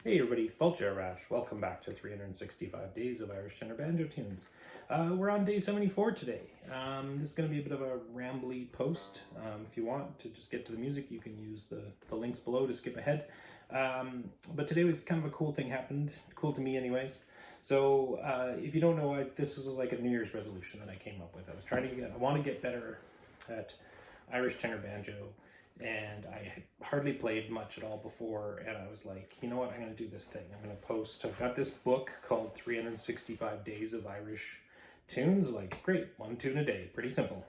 Hey everybody, Rash. Welcome back to 365 Days of Irish Tenor Banjo Tunes. We're on day 74 today. This is going to be a bit of a rambly post. If you want to just get to the music, you can use the links below to skip ahead. But today was kind of a cool thing happened, cool to me anyways. So if you don't know, this is like a New Year's resolution that I came up with. I want to get better at Irish tenor banjo. And I had hardly played much at all before, and I was like, you know what, I'm going to do this thing. I'm going to post. I've got this book called 365 Days of Irish Tunes. Like, great, one tune a day, pretty simple.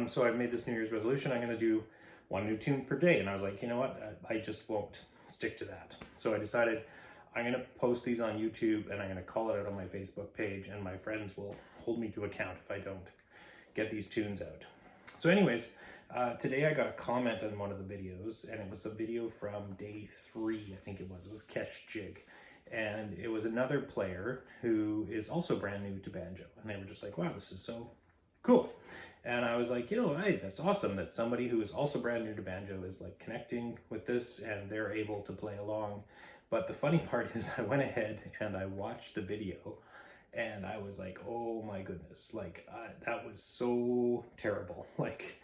So I made this New Year's resolution. I'm going to do one new tune per day, and I was like, you know what, I just won't stick to that. So I decided I'm going to post these on YouTube, and I'm going to call it out on my Facebook page, and my friends will hold me to account if I don't get these tunes out. So anyways, today I got a comment on one of the videos, and it was a video from day 3, I think it was. It was Kesh Jig. And it was another player who is also brand new to banjo. And they were just like, wow, this is so cool. And I was like, you know, hey, that's awesome that somebody who is also brand new to banjo is like connecting with this and they're able to play along. But the funny part is I went ahead and I watched the video. And I was like, oh my goodness, like that was so terrible. Like,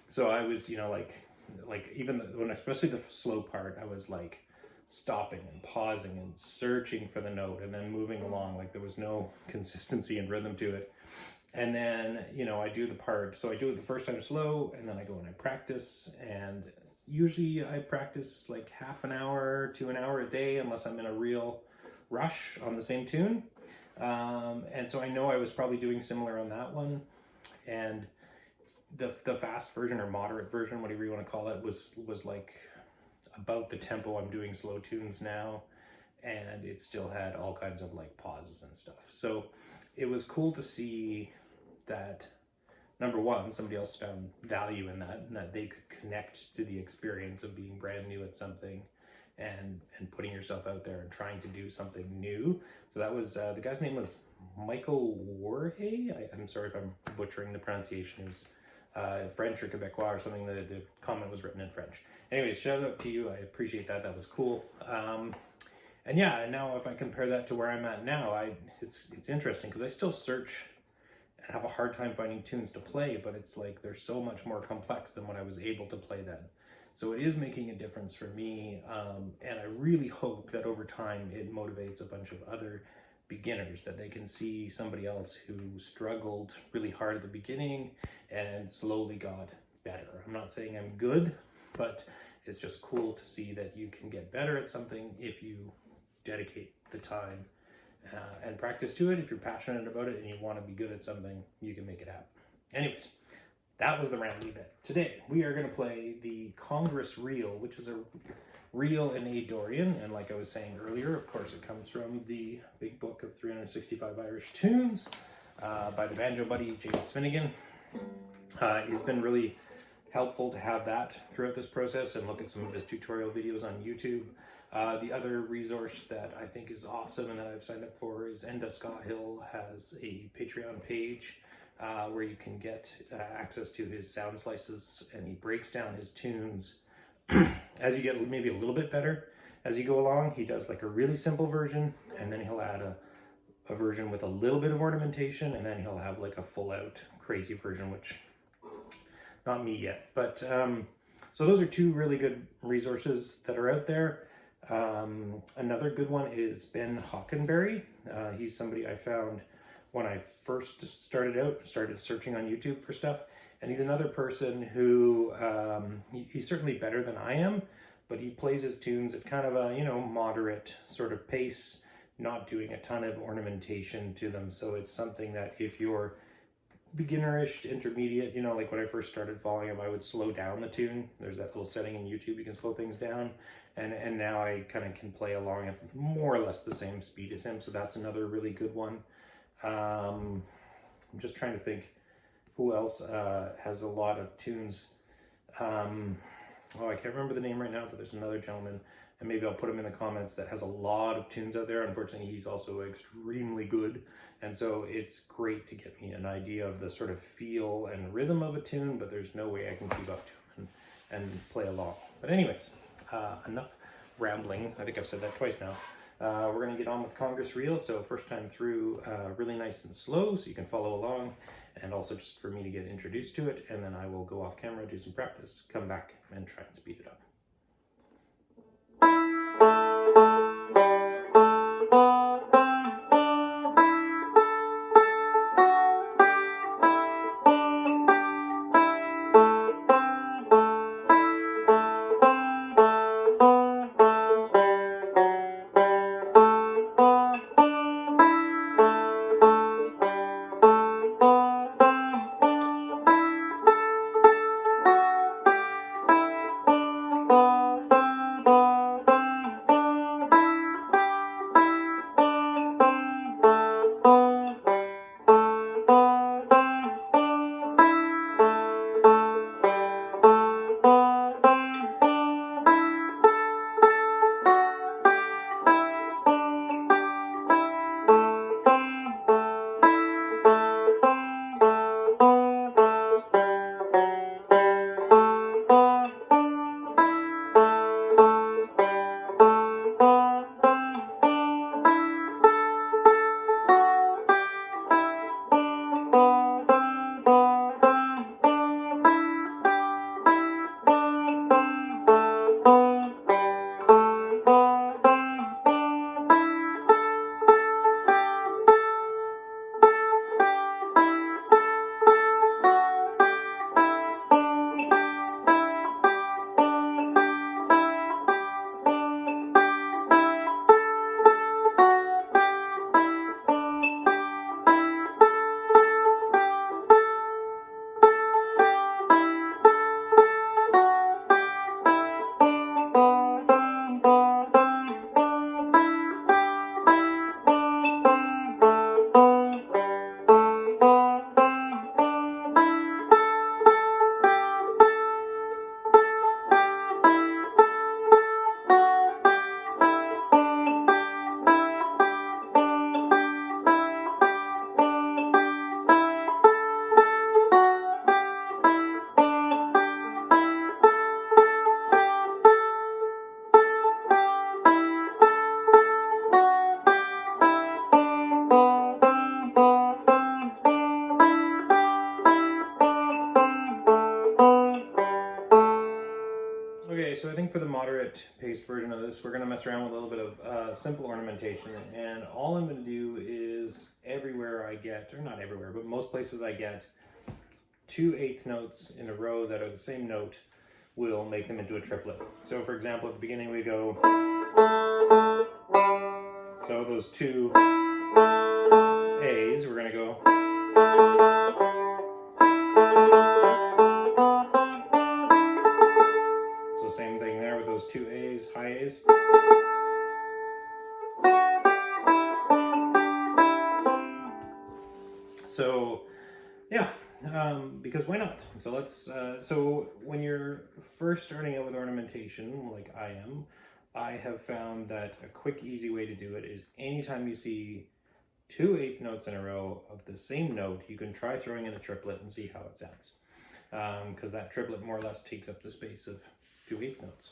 so I was, you know, like even when, especially the slow part, I was like stopping and pausing and searching for the note and then moving along. Like there was no consistency and rhythm to it. And then, you know, I do the part. So I do it the first time slow, and then I go and I practice. And usually I practice like half an hour to an hour a day, unless I'm in a real rush on the same tune. And so I know I was probably doing similar on that one, and the fast version or moderate version, whatever you want to call it, was like about the tempo I'm doing slow tunes now, and it still had all kinds of like pauses and stuff. So it was cool to see that, number one, somebody else found value in that, and that they could connect to the experience of being brand new at something and putting yourself out there and trying to do something new. So that was, the guy's name was Michael Warhay. I'm sorry if I'm butchering the pronunciation. It was French or Quebecois or something. The comment was written in French. Anyways, shout out to you. I appreciate that. That was cool. And yeah, and now if I compare that to where I'm at now, it's interesting because I still search and have a hard time finding tunes to play, but it's like they're so much more complex than what I was able to play then. So it is making a difference for me, and I really hope that over time it motivates a bunch of other beginners, that they can see somebody else who struggled really hard at the beginning and slowly got better. I'm not saying I'm good, but it's just cool to see that you can get better at something if you dedicate the time and practice to it. If you're passionate about it and you want to be good at something, you can make it happen. Anyways, that was the rambly bit. Today, we are going to play the Congress Reel, which is a reel in A Dorian. And like I was saying earlier, of course, it comes from the big book of 365 Irish Tunes by the Banjo Buddy, James Finnegan. He's been really helpful to have that throughout this process and look at some of his tutorial videos on YouTube. The other resource that I think is awesome and that I've signed up for is Enda Scott Hill has a Patreon page where you can get access to his sound slices, and he breaks down his tunes as you get maybe a little bit better as you go along. He does like a really simple version, and then he'll add a version with a little bit of ornamentation, and then he'll have like a full out crazy version, which not me yet. But so those are two really good resources that are out there. Another good one is Ben Hockenberry. He's somebody I found when I first started searching on YouTube for stuff. And he's another person who, he's certainly better than I am, but he plays his tunes at kind of a, you know, moderate sort of pace, not doing a ton of ornamentation to them. So it's something that if you're beginnerish to intermediate, you know, like when I first started following him, I would slow down the tune. There's that little setting in YouTube, you can slow things down. And now I kind of can play along at more or less the same speed as him. So that's another really good one. I'm just trying to think who else has a lot of tunes. Oh, I can't remember the name right now, but there's another gentleman, and maybe I'll put him in the comments, that has a lot of tunes out there. Unfortunately, he's also extremely good, and so it's great to get me an idea of the sort of feel and rhythm of a tune, but there's no way I can keep up to him and play along. But anyways, enough rambling. I think I've said that twice now. We're going to get on with Congress Reel, so first time through really nice and slow so you can follow along, and also just for me to get introduced to it, and then I will go off camera, do some practice, come back and try and speed it up. Okay, so I think for the moderate paced version of this, we're going to mess around with a little bit of simple ornamentation, and all I'm going to do is everywhere I get, or not everywhere, but most places I get 2 eighth notes in a row that are the same note, will make them into a triplet. So for example, at the beginning we go, so those 2 A's, we're going to go, so same thing there with those 2 A's, high A's. So yeah, because why not? So let's, so when you're first starting out with ornamentation, like I am, I have found that a quick, easy way to do it is anytime you see 2 eighth notes in a row of the same note, you can try throwing in a triplet and see how it sounds. Because that triplet more or less takes up the space of 2 eighth notes.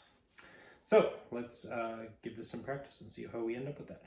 So let's give this some practice and see how we end up with that.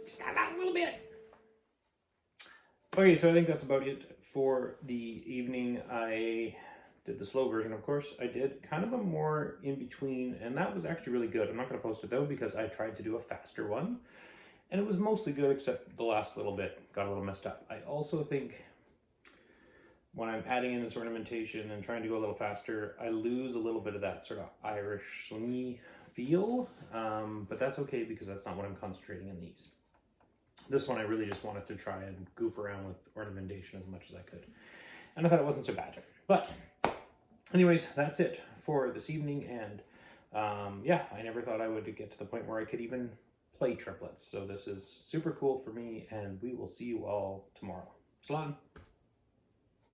Stand out a little bit. Okay, so I think that's about it for the evening. I did the slow version, of course. I did kind of a more in between, and that was actually really good. I'm not going to post it though because I tried to do a faster one, and it was mostly good except the last little bit got a little messed up. I also think when I'm adding in this ornamentation and trying to go a little faster, I lose a little bit of that sort of Irish swingy feel, but that's okay because that's not what I'm concentrating in these. This one I really just wanted to try and goof around with ornamentation as much as I could. And I thought it wasn't so bad. But anyways, that's it for this evening. And yeah, I never thought I would get to the point where I could even play triplets. So this is super cool for me, and we will see you all tomorrow. Slán!